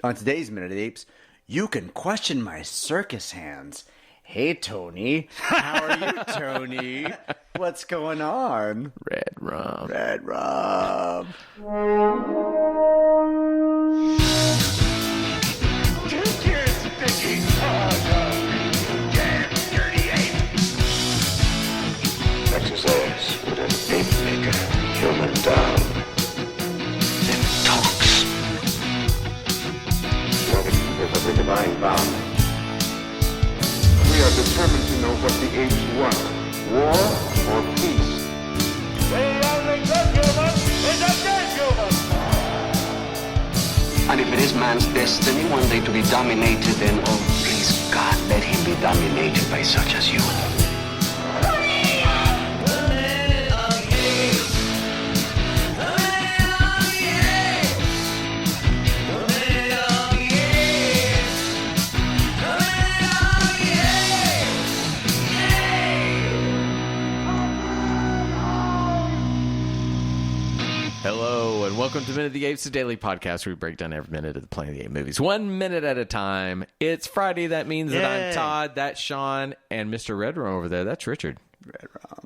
on today's Minute of the Apes, you can question my circus hands. Hey, Tony. How are you, Tony? What's going on? REDRUM. REDRUM. Exercise with an ape maker, human down. Then talks. Loving with a divine bound. We are determined to know what the apes want, war or peace. The only good human is a dead human. And if it is man's destiny one day to be dominated, then, oh, please, God, let him be dominated by such as you. Hello, and welcome to Minute of the Apes, the daily podcast where we break down every minute of the Planet of the Apes movies, 1 minute at a time. It's Friday. That means that I'm Todd, that's Sean, and Mr. REDRUM over there. That's Richard. REDRUM.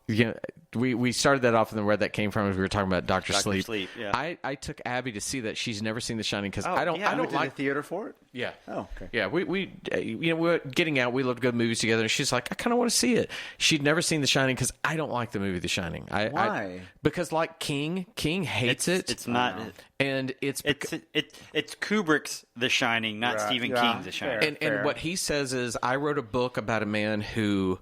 Yeah, we started that off, and then where that came from is we were talking about Dr. Dr. Sleep. Sleep, yeah. I took Abby to see that. She's never seen The Shining because I don't went to like the theater for it? Yeah. Oh, okay. Yeah, we we're getting out. We love to go to movies together, and she's like, I kind of want to see it. She'd never seen The Shining because I don't like the movie The Shining. Why? Because like King hates it. It's not. And it's Kubrick's The Shining, not Right, Stephen yeah, King's The Shining. fair. and what he says is, I wrote a book about a man who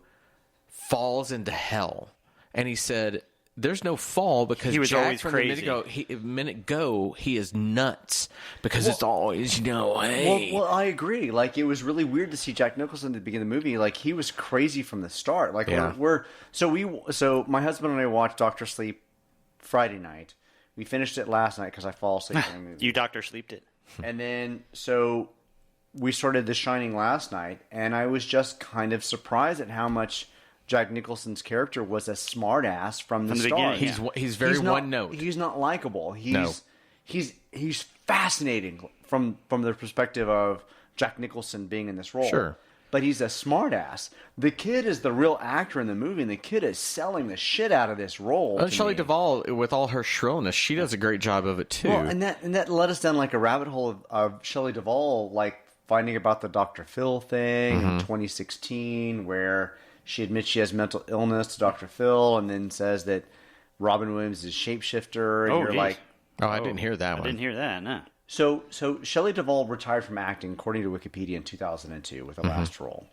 falls into hell, and he said there's no fall because He was Jack always from crazy. A minute ago, he is nuts because it's always hey. Well, I agree. Like, it was really weird to see Jack Nicholson at the beginning of the movie. Like, he was crazy from the start. Like, Yeah. so my husband and I watched Dr. Sleep Friday night. We finished it last night because I fall asleep during the movie. You Dr. Sleeped it. And then, so we started The Shining last night, and I was just kind of surprised at how much Jack Nicholson's character was a smartass from the start. beginning, He's very not, one note. He's not likable. No. He's fascinating from the perspective of Jack Nicholson being in this role. Sure. But he's a smartass. The kid is the real actor in the movie, and the kid is selling the shit out of this role. And to Shelley me. Duvall, with all her shrillness, she does a great job of it too. Well, and that led us down like a rabbit hole of Shelley Duvall, like finding about the Dr. Phil thing in 2016, where she admits she has mental illness to Dr. Phil, and then says that Robin Williams is shapeshifter. And Oh, you're geez. like, I didn't hear that I one. didn't hear that, no. so Shelley Duvall retired from acting, according to Wikipedia, in 2002 with the last role,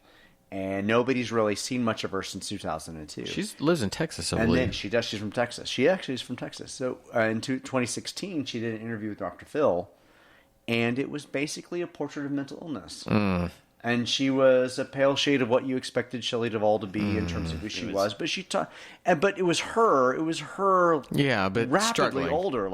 and nobody's really seen much of her since 2002. She lives in Texas, I And believe. then she's from Texas. She actually is from Texas. So in 2016, she did an interview with Dr. Phil, and it was basically a portrait of mental illness. And she was a pale shade of what you expected Shelley Duvall to be in terms of who she was. But but it was her. It was her. Yeah, but rapidly struggling. older.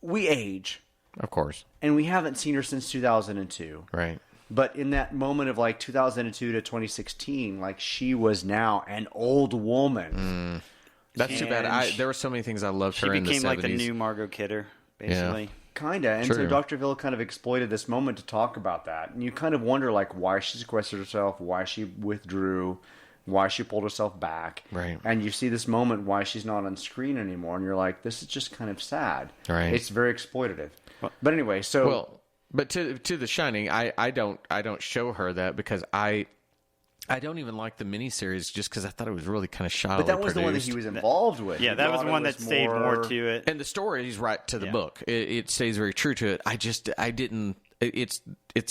We age, Of course. and we haven't seen her since 2002. Right. But in that moment of like 2002 to 2016, like she was now an old woman. That's too bad. And There were so many things I loved She her in the 70s. became like the new Margot Kidder, basically. Kinda. And True. so Dr. Phil kind of exploited this moment to talk about that. And you kind of wonder like why she sequestered herself, why she withdrew, why she pulled herself back. Right. And you see this moment why she's not on screen anymore, and you're like, this is just kind of sad. Right. It's very exploitative. But anyway, so Well, but to The Shining, I don't show her that because I don't even like the miniseries just because I thought it was really kind of shoddily but that was the one that produced. he was involved with. Yeah, that was the one that stayed more to it. And the story is right to the Yeah. book. It stays very true to it. I didn't. It's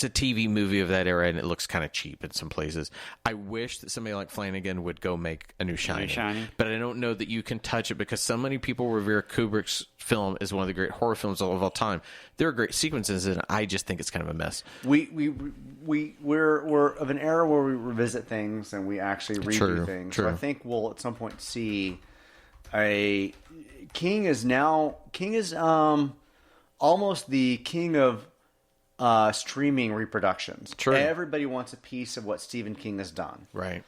a TV movie of that era, and it looks kind of cheap in some places. I wish that somebody like Flanagan would go make a new Shining. But I don't know that you can touch it because so many people revere Kubrick's film as one of the great horror films of all time. There are great sequences, and I just think it's kind of a mess. We're of an era where we revisit things and we actually redo True, things. true. So I think we'll at some point see King is almost the king of streaming reproductions. True. Everybody wants a piece of what Stephen King has done. Right.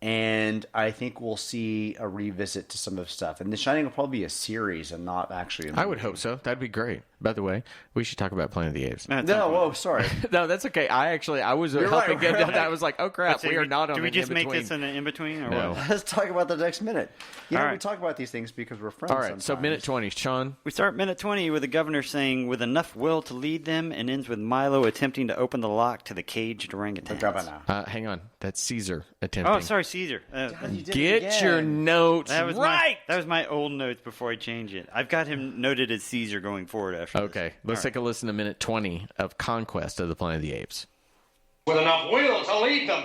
And I think we'll see a revisit to some of the stuff. And The Shining will probably be a series and not actually a movie. I would hope so. That'd be great. By the way, we should talk about Planet of the Apes. Sorry. No, that's okay. I was helping get that. I was like, oh crap, we are not on. Do we just make this an in-between? Or No. what? Let's talk about the next minute. We right. talk about these things because we're friends. All right, so minute 20, Sean. We start minute 20 with the governor saying, with enough will to lead them, and ends with Milo attempting to open the lock to the caged orangutans. The governor. Hang on, that's Caesar attempting. Oh, sorry, Caesar. Get your notes That was right. that was my old notes before I changed it. I've got him noted as Caesar going forward after Okay, let's take a listen to minute 20 of Conquest of the Planet of the Apes. With enough will to lead them.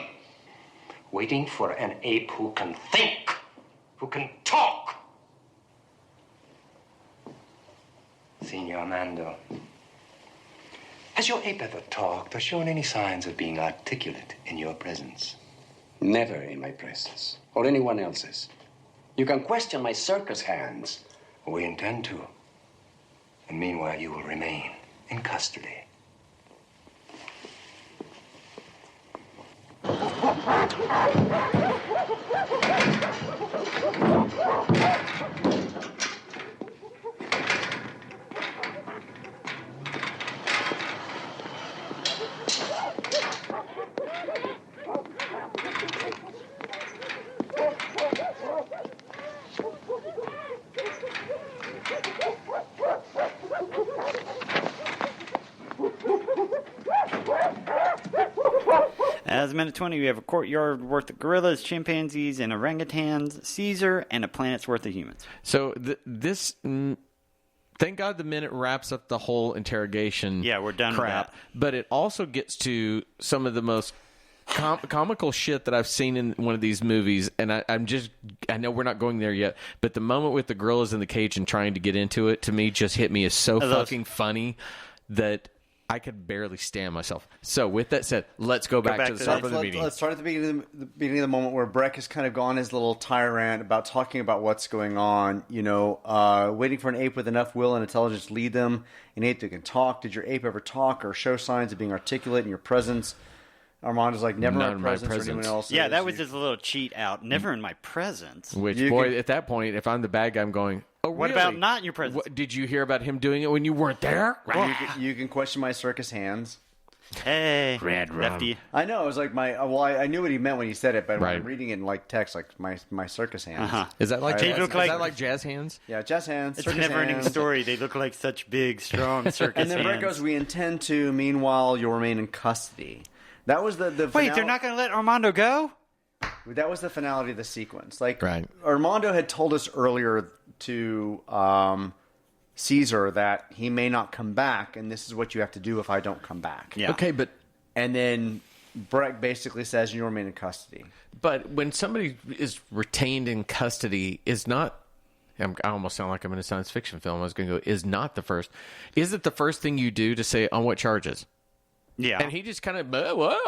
Waiting for an ape who can think, who can talk. Senor Mando, has your ape ever talked or shown any signs of being articulate in your presence? Never in my presence, or anyone else's. You can question my circus hands. We intend to. And meanwhile, you will remain in custody. As minute 20, we have a courtyard worth of gorillas, chimpanzees, and orangutans, Caesar, and a planet's worth of humans. So this, thank God the minute wraps up the whole interrogation. Yeah, we're done crap, with that. But it also gets to some of the most comical shit that I've seen in one of these movies, and I know we're not going there yet, but the moment with the gorillas in the cage and trying to get into it, to me, just hit me as so fucking funny that I could barely stand myself. So with that said, let's go back to the start of the meeting. Let's start at the beginning of the moment where Breck has kind of gone his little tirade about talking about what's going on. Waiting for an ape with enough will and intelligence to lead them. An ape that can talk. Did your ape ever talk or show signs of being articulate in your presence? Armando's like, never in my presence or anyone else. Yeah, that was just a little cheat out. Never in my presence. Which, at that point, if I'm the bad guy, I'm going, oh, what really? about not in your presence? Did you hear about him doing it when you weren't there? You can question my circus hands. Hey, REDRUM. lefty. I know. It was like I knew what he meant when he said it, but when I'm reading it in like text, like my circus hands. Uh-huh. Is that like They look like jazz hands? Yeah, jazz hands. It's a never-ending story. They look like such big, strong circus And then Brett hands. goes, we intend to, meanwhile, you'll remain in custody. That was the Wait, they're not going to let Armando go? That was the finality of the sequence. Like, right. Armando had told us earlier to Caesar that he may not come back, and this is what you have to do if I don't come back. Yeah. Okay, but... And then Breck basically says you remain in custody. But when somebody is retained in custody, is not... I almost sound like I'm in a science fiction film. I was going to go, is not the first... Is it the first thing you do to say, on what charges? Yeah. And he just kind of... What?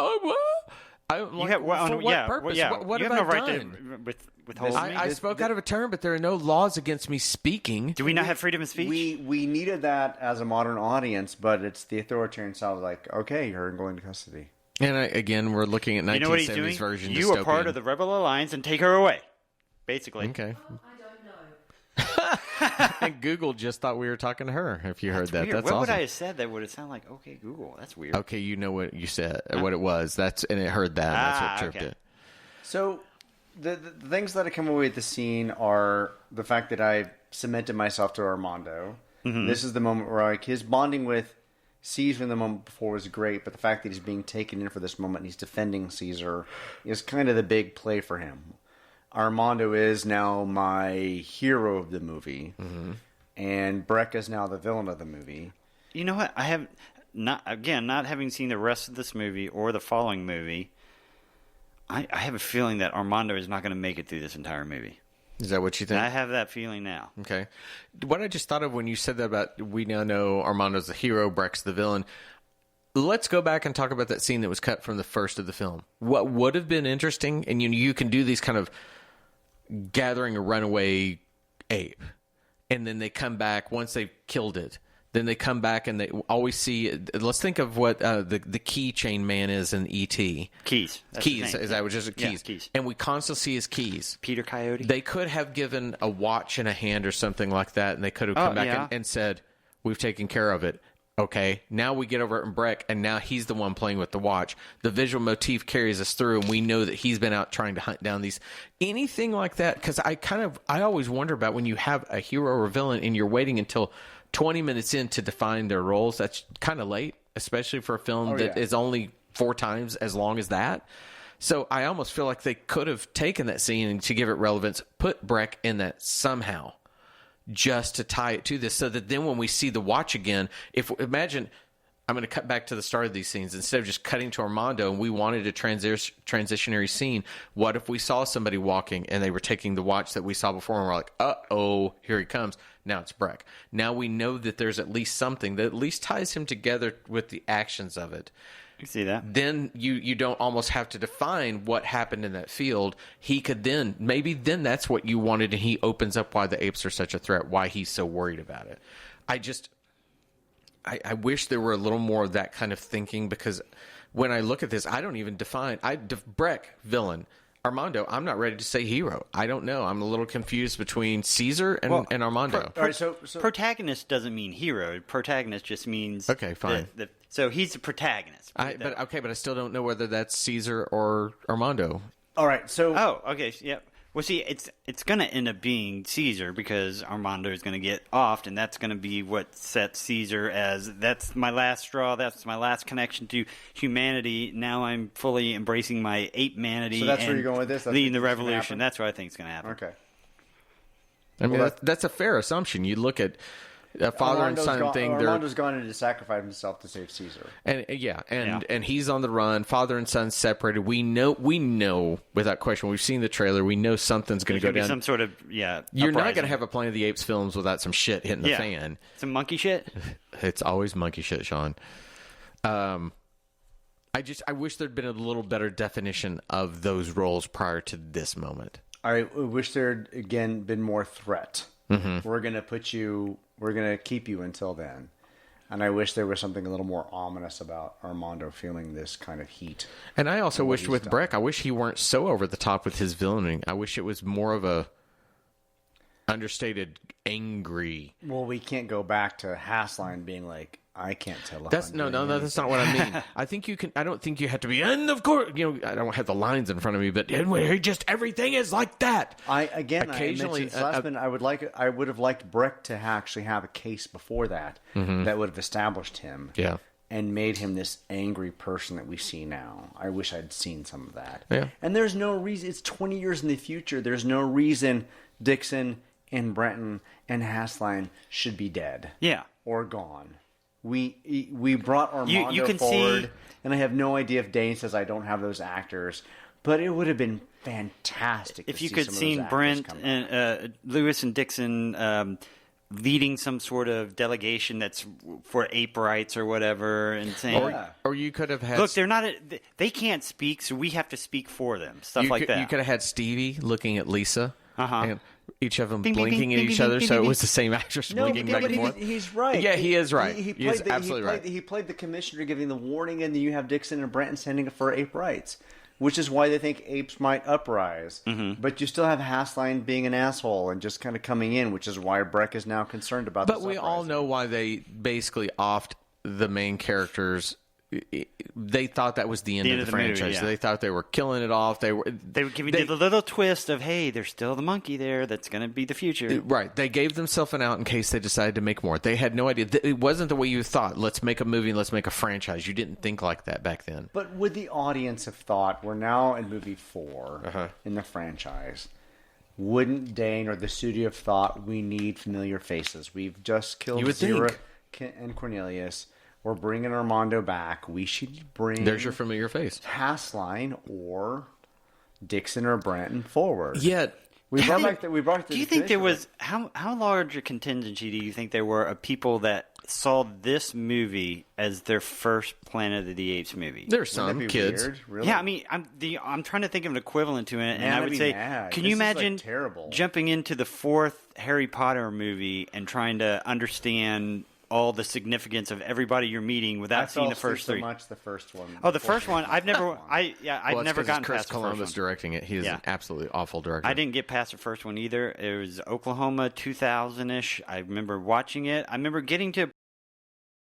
I'm like, for what purpose? What you have have no I right done? to withhold me. I spoke out of a turn, but there are no laws against me speaking. Do we not have freedom of speech? We needed that as a modern audience, but it's the authoritarian style of like, okay, you're going to custody. And again, we're looking at 1970s you know what he's doing? version. You are part of the Rebel Alliance and take her away. Basically. Okay. And Google just thought we were talking to her. If you heard that, weird. that's what awesome. would I have said that would have sounded like, okay, Google? That's weird. Okay, you know what you said, what it was. And it heard that. And that's what tripped it. So the things that I come away with the scene are the fact that I cemented myself to Armando. Mm-hmm. This is the moment where like his bonding with Caesar in the moment before was great, but the fact that he's being taken in for this moment and he's defending Caesar is kind of the big play for him. Armando is now my hero of the movie, and Breck is now the villain of the movie. You know what? I have not having seen the rest of this movie or the following movie. I have a feeling that Armando is not going to make it through this entire movie. Is that what you think? And I have that feeling now. Okay. What I just thought of when you said that about we now know Armando's the hero, Breck's the villain. Let's go back and talk about that scene that was cut from the first of the film. What would have been interesting, and you can do these kind of gathering a runaway ape, and then they come back once they've killed it. Then they come back and they always see. Let's think of what the keychain man is in E.T. Keys. That's Keys. Is that just keys? Yeah, keys. And we constantly see his keys. Peter Coyote. They could have given a watch in a hand or something like that, and they could have come back and said, "We've taken care of it." Okay, now we get over it in Breck, and now he's the one playing with the watch. The visual motif carries us through, and we know that he's been out trying to hunt down these anything like that. Because I always wonder about when you have a hero or villain, and you're waiting until 20 minutes in to define their roles. That's kind of late, especially for a film that is only 4 times as long as that. So I almost feel like they could have taken that scene and to give it relevance, put Breck in that somehow, just to tie it to this, so that then when we see the watch again, imagine, I'm going to cut back to the start of these scenes instead of just cutting to Armando, and we wanted a transitionary scene. What if we saw somebody walking and they were taking the watch that we saw before, and we're like, uh-oh, here he comes. Now it's Breck. Now we know that there's at least something that at least ties him together with the actions of it. You see that? Then you don't almost have to define what happened in that field. He could then, maybe then that's what you wanted, and he opens up why the apes are such a threat, why he's so worried about it. I wish there were a little more of that kind of thinking, because when I look at this, I don't even define. Breck, villain. Armando, I'm not ready to say hero. I don't know. I'm a little confused between Caesar and Armando. All right, so protagonist doesn't mean hero. Protagonist just means okay, fine. So he's the protagonist. But I still don't know whether that's Caesar or Armando. All right, so okay, yeah. Well, see, it's going to end up being Caesar, because Armando is going to get offed, and that's going to be what sets Caesar as, that's my last straw, that's my last connection to humanity. Now I'm fully embracing my ape-manity. So that's where you're going with this? Leading the revolution. That's what I think is going to happen. Okay. I mean, that's a fair assumption. You look at a father and son thing. Armando's gone in to sacrifice himself to save Caesar. And he's on the run. Father and son separated. We know without question. We've seen the trailer. We know something's going to go down. Some sort of You're uprising. not going to have a Planet of the Apes films without some shit hitting the fan. Some monkey shit. It's always monkey shit, Sean. I wish there'd been a little better definition of those roles prior to this moment. I wish there'd again been more threat. Mm-hmm. We're going to keep you until then. And I wish there was something a little more ominous about Armando feeling this kind of heat. And I also wish with Breck, I wish he weren't so over the top with his villaining. I wish it was more of a understated, angry. Well, we can't go back to Hasline being like, I can't tell. That's no, that's not what I mean. I think you can. I don't think you have to be. And of course, I don't have the lines in front of me, but just everything is like that. Occasionally, I would have liked Breck to actually have a case before that that would have established him. Yeah. And made him this angry person that we see now. I wish I'd seen some of that. Yeah. And there's no reason. It's 20 years in the future. There's no reason Dixon and Brenton and Hasline should be dead. Yeah. Or gone. We brought Armando forward, and I have no idea if Dane says I don't have those actors, but it would have been fantastic if you could seen Brent and Lewis and Dixon leading some sort of delegation that's for ape rights or whatever, and saying, or you could have had look, they can't speak, so we have to speak for them. Stuff like that. You could have had Stevie looking at Lisa. And each of them blinking at each other, so it was the same actress blinking back and forth. He's right. Yeah, he is right. He is absolutely right. He played the commissioner giving the warning, and then you have Dixon and Brenton standing up for ape rights, which is why they think apes might uprise. Mm-hmm. But you still have Hasline being an asshole and just kind of coming in, which is why Breck is now concerned about this uprising. But we all know why they basically offed the main characters. They thought that was the end of the franchise. Movie, yeah. They thought they were killing it off. They were giving the little twist of, hey, there's still the monkey there that's going to be the future. Right. They gave themselves an out in case they decided to make more. They had no idea. It wasn't the way you thought. Let's make a movie and let's make a franchise. You didn't think like that back then. But would the audience have thought, we're now in movie 4 in the franchise, wouldn't Dane or the studio have thought, we need familiar faces? We've just killed Zira and Cornelius. We're bringing Armando back. We should bring... There's your familiar face. Hasline or Dixon or Brenton forward. Yeah. We brought do you think there was... How large a contingency do you think there were of people that saw this movie as their first Planet of the Apes movie? There's some kids. Weird? Really? Yeah, I mean, I'm trying to think of an equivalent to it, and I would say, can you imagine terrible. Jumping into the 4th Harry Potter movie and trying to understand all the significance of everybody you're meeting without seeing the first three. So much the first one. Oh, the first one. I've never gotten Chris past the Columbus first one. directing it. He is an absolutely awful director. I didn't get past the first one either. It was Oklahoma 2000-ish. I remember watching it. I remember getting to